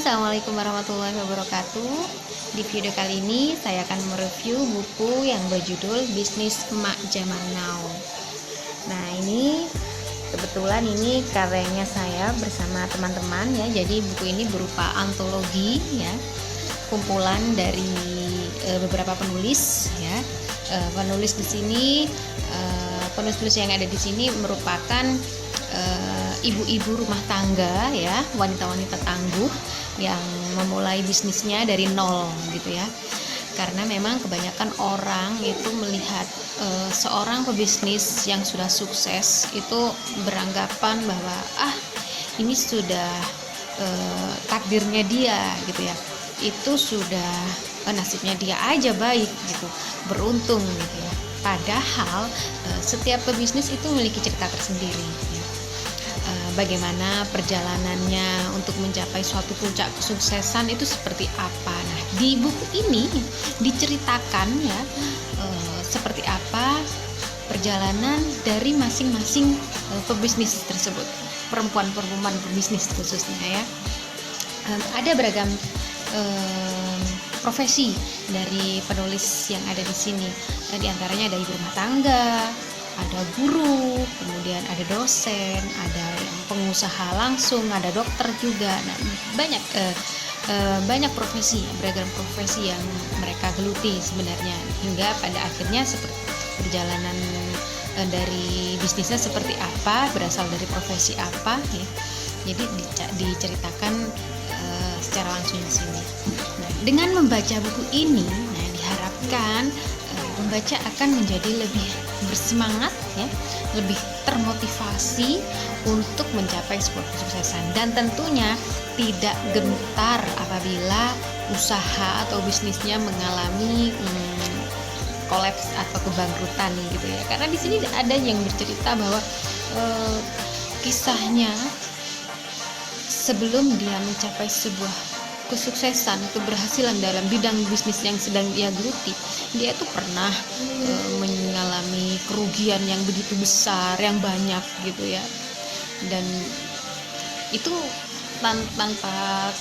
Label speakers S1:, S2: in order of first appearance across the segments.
S1: Assalamualaikum warahmatullahi wabarakatuh. Di video kali ini saya akan mereview buku yang berjudul Bisnis Emak Zaman Now. Nah, ini kebetulan ini karyanya saya bersama teman-teman ya. Jadi buku ini berupa antologi ya, kumpulan dari beberapa penulis ya. Penulis di sini, penulis yang ada di sini merupakan ibu-ibu rumah tangga ya, wanita-wanita tangguh yang memulai bisnisnya dari nol gitu ya. Karena memang kebanyakan orang itu melihat seorang pebisnis yang sudah sukses itu beranggapan bahwa ini sudah takdirnya dia gitu ya, itu sudah nasibnya dia aja baik gitu, beruntung gitu ya. Padahal setiap pebisnis itu memiliki cerita tersendiri ya. Bagaimana perjalanannya untuk mencapai suatu puncak kesuksesan itu seperti apa. Nah, di buku ini diceritakan ya seperti apa perjalanan dari masing-masing pebisnis tersebut, perempuan-perempuan pebisnis khususnya ya. Ada beragam profesi dari penulis yang ada di sini. Di antaranya ada ibu rumah tangga, ada guru, kemudian ada dosen, ada yang pengusaha langsung, ada dokter juga. Nah, banyak profesi, beragam profesi yang mereka geluti sebenarnya, hingga pada akhirnya seperti perjalanan dari bisnisnya seperti apa, berasal dari profesi apa ya. Jadi diceritakan secara langsung di sini. Nah, dengan membaca buku ini, diharapkan pembaca akan menjadi lebih bersemangat ya, lebih termotivasi untuk mencapai sebuah kesuksesan, dan tentunya tidak gentar apabila usaha atau bisnisnya mengalami kolaps atau kebangkrutan gitu ya. Karena di sini ada yang bercerita bahwa kisahnya sebelum dia mencapai sebuah kesuksesan, keberhasilan dalam bidang bisnis yang sedang dia geluti, dia tuh pernah mengalami kerugian yang begitu besar, yang banyak gitu ya. Dan itu tanpa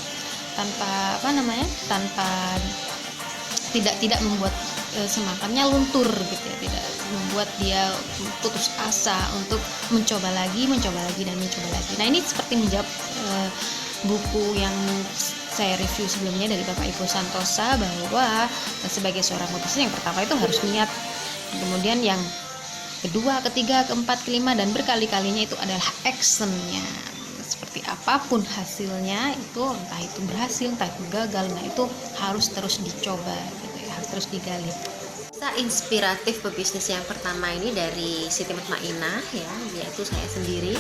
S1: tidak membuat semangatnya luntur gitu ya, tidak membuat dia putus asa untuk mencoba lagi. Nah, ini seperti menjawab buku yang saya review sebelumnya dari Bapak Ibu Santosa, bahwa sebagai seorang pebisnis yang pertama itu harus niat, kemudian yang kedua, ketiga, keempat, kelima, dan berkali-kalinya itu adalah actionnya. Seperti apapun hasilnya itu, entah itu berhasil, entah itu gagal, nah itu harus terus dicoba gitu ya, harus terus digali. Kisah inspiratif pebisnis yang pertama ini dari Siti Mutmainah ya, yaitu saya sendiri.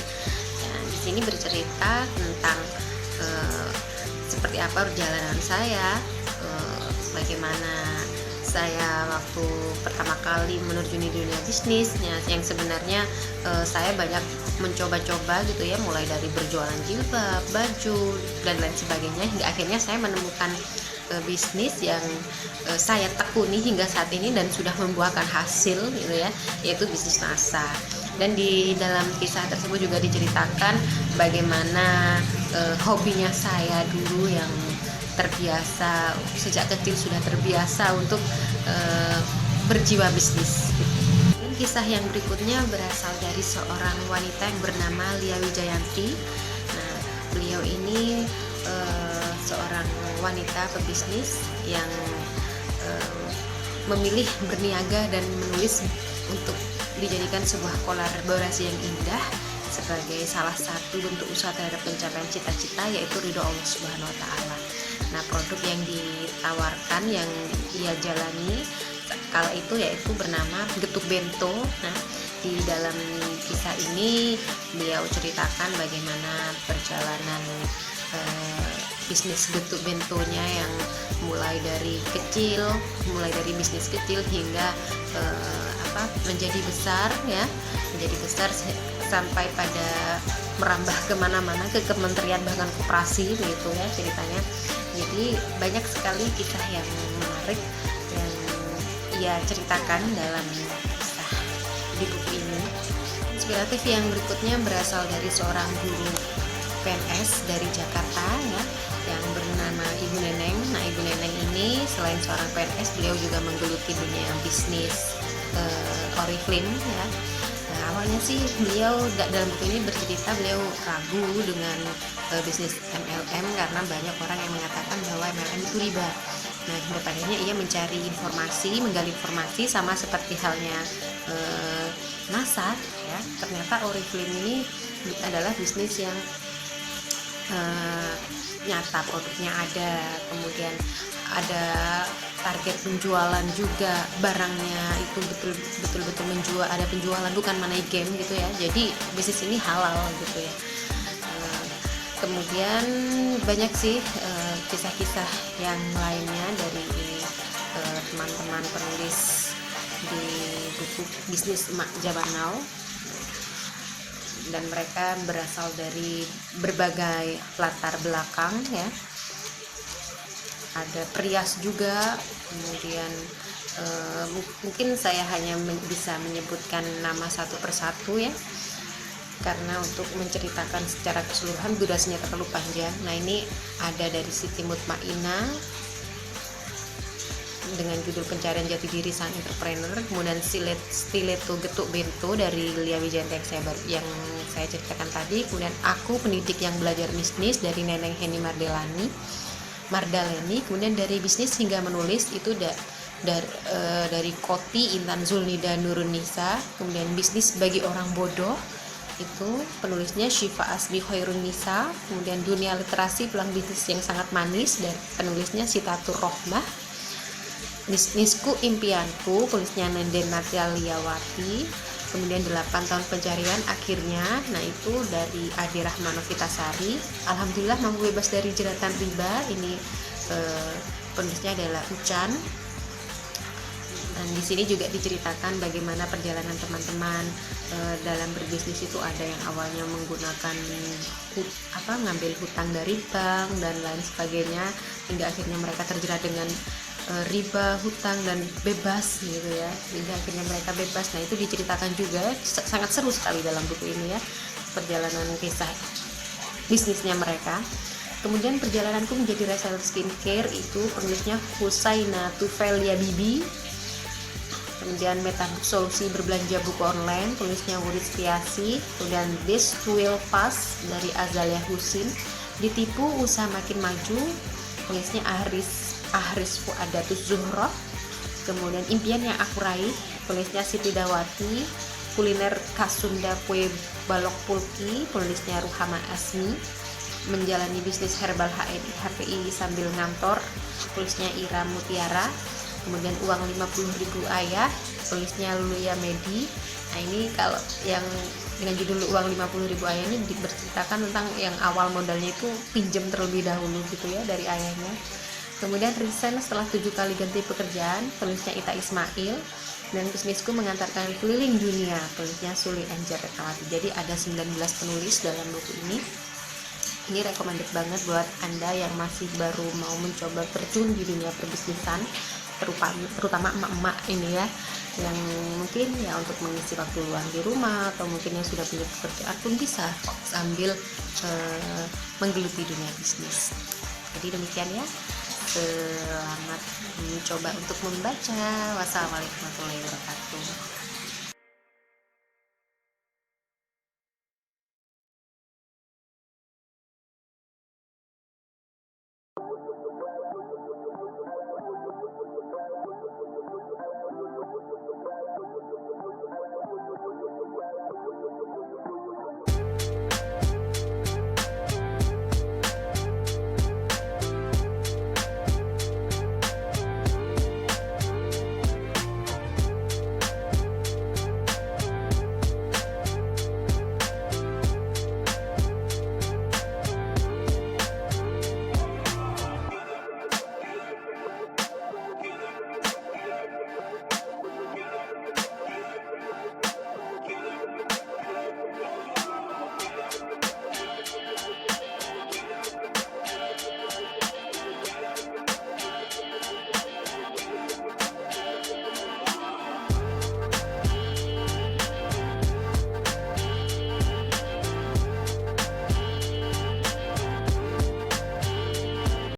S1: Ya, di sini bercerita tentang seperti apa perjalanan saya, bagaimana saya waktu pertama kali menerjuni dunia bisnisnya, yang sebenarnya saya banyak mencoba-coba gitu ya, mulai dari berjualan jilbab, baju, dan lain sebagainya, hingga akhirnya saya menemukan bisnis yang saya tekuni hingga saat ini dan sudah membuahkan hasil gitu ya, yaitu bisnis NASA. Dan di dalam kisah tersebut juga diceritakan bagaimana hobinya saya dulu yang terbiasa, sejak kecil sudah terbiasa untuk berjiwa bisnis. Dan kisah yang berikutnya berasal dari seorang wanita yang bernama Lia Wijayanti. Nah, beliau ini seorang wanita pebisnis yang memilih berniaga dan menulis untuk dijadikan sebuah kolaborasi yang indah sebagai salah satu bentuk usaha terhadap pencapaian cita-cita, yaitu ridho Allah Subhanahu wa Ta'ala. Nah, produk yang ditawarkan, yang ia jalani kala itu yaitu bernama Getuk Bento. Nah, di dalam kisah ini beliau ceritakan bagaimana perjalanan bisnis Getuk Bentonya yang mulai dari bisnis kecil hingga menjadi besar sampai pada merambah kemana-mana, ke kementerian bahkan koperasi begitu ya ceritanya. Jadi banyak sekali kisah yang menarik yang ia ceritakan dalam kisah di buku ini. Inspiratif yang berikutnya berasal dari seorang guru PNS dari Jakarta ya, yang bernama selain seorang PNS, beliau juga menggeluti dunia bisnis Oriflame ya. Nah, awalnya sih beliau dalam buku ini bercerita beliau ragu dengan bisnis MLM karena banyak orang yang mengatakan bahwa MLM itu riba. Nah, kedepannya ia mencari informasi, menggali informasi sama seperti halnya Nasar ya. Ternyata Oriflame ini adalah bisnis yang nyata, produknya ada, kemudian ada target penjualan juga, barangnya itu betul-betul menjual, ada penjualan, bukan money game gitu ya. Jadi bisnis ini halal gitu ya. Kemudian banyak sih kisah-kisah yang lainnya dari teman-teman penulis di buku Bisnis Emak Zaman Now, dan mereka berasal dari berbagai latar belakang ya. Ada perias juga, kemudian mungkin saya hanya bisa menyebutkan nama satu persatu ya, karena untuk menceritakan secara keseluruhan durasinya terlalu panjang. Nah, ini ada dari Siti Mutmainah dengan judul Pencarian Jati Diri Sang Entrepreneur, kemudian Stiletto Getuk Bento dari Lia Wijayanta yang saya ceritakan tadi, kemudian Aku Pendidik Yang Belajar Bisnis dari Neneng Heni Mardaleni, kemudian dari Bisnis Hingga Menulis itu dari Koti Intan Zulnida Nurunisa, kemudian Bisnis Bagi Orang Bodoh itu penulisnya Syifa Asbi Khairun Nisa, kemudian Dunia Literasi Peluang Bisnis Yang Sangat Manis dan penulisnya Sitatur Rohmah. Bisnisku Impianku penulisnya Nenden Nataliawati, kemudian 8 tahun pencarian akhirnya, nah itu dari Adi Rahmanovitasari. Alhamdulillah mampu bebas dari jeratan riba, ini penulisnya adalah Ucan. Dan di sini juga diceritakan bagaimana perjalanan teman-teman dalam berbisnis itu. Ada yang awalnya menggunakan ngambil hutang dari bank dan lain sebagainya, hingga akhirnya mereka terjerat dengan riba, hutang, dan bebas gitu ya, hingga akhirnya mereka bebas. Nah, itu diceritakan juga, sangat seru sekali dalam buku ini ya, perjalanan kisah bisnisnya mereka. Kemudian Perjalananku Menjadi Reseller Skincare itu penulisnya Husaina Tufelia Bibi. Kemudian Metabook Solusi Berbelanja Buku Online penulisnya Wuri Setiasi. Kemudian This Will Pass dari Azalia Husin. Ditipu Usaha Makin Maju penulisnya Ahris Fuadatus Zuhroh. Kemudian Impian Yang Aku Raih penulisnya Siti Dawati. Kuliner Khas Sunda Kue Balok Pulki penulisnya Ruhama Asmi. Menjalani Bisnis Herbal HPI Sambil Ngantor penulisnya Ira Mutiara. Kemudian Uang 50.000 Ayah tulisnya Lulia Medi. Nah, ini kalau yang dengan judul Uang 50.000 Ayah ini diberceritakan tentang yang awal modalnya itu pinjam terlebih dahulu gitu ya dari ayahnya. Kemudian Resign Setelah 7 kali ganti pekerjaan tulisnya Ita Ismail. Dan Bisnisku Mengantarkan Keliling Dunia tulisnya Suli Anjar Rekawati. Jadi ada 19 penulis dalam buku ini. Ini recommended banget buat Anda yang masih baru mau mencoba terjun di dunia perbisnisan, terutama emak-emak ini ya, yang mungkin ya untuk mengisi waktu luang di rumah, atau mungkin yang sudah punya pekerjaan pun bisa sambil menggeluti dunia bisnis. Jadi demikian ya, selamat mencoba untuk membaca. Wassalamualaikum warahmatullahi wabarakatuh.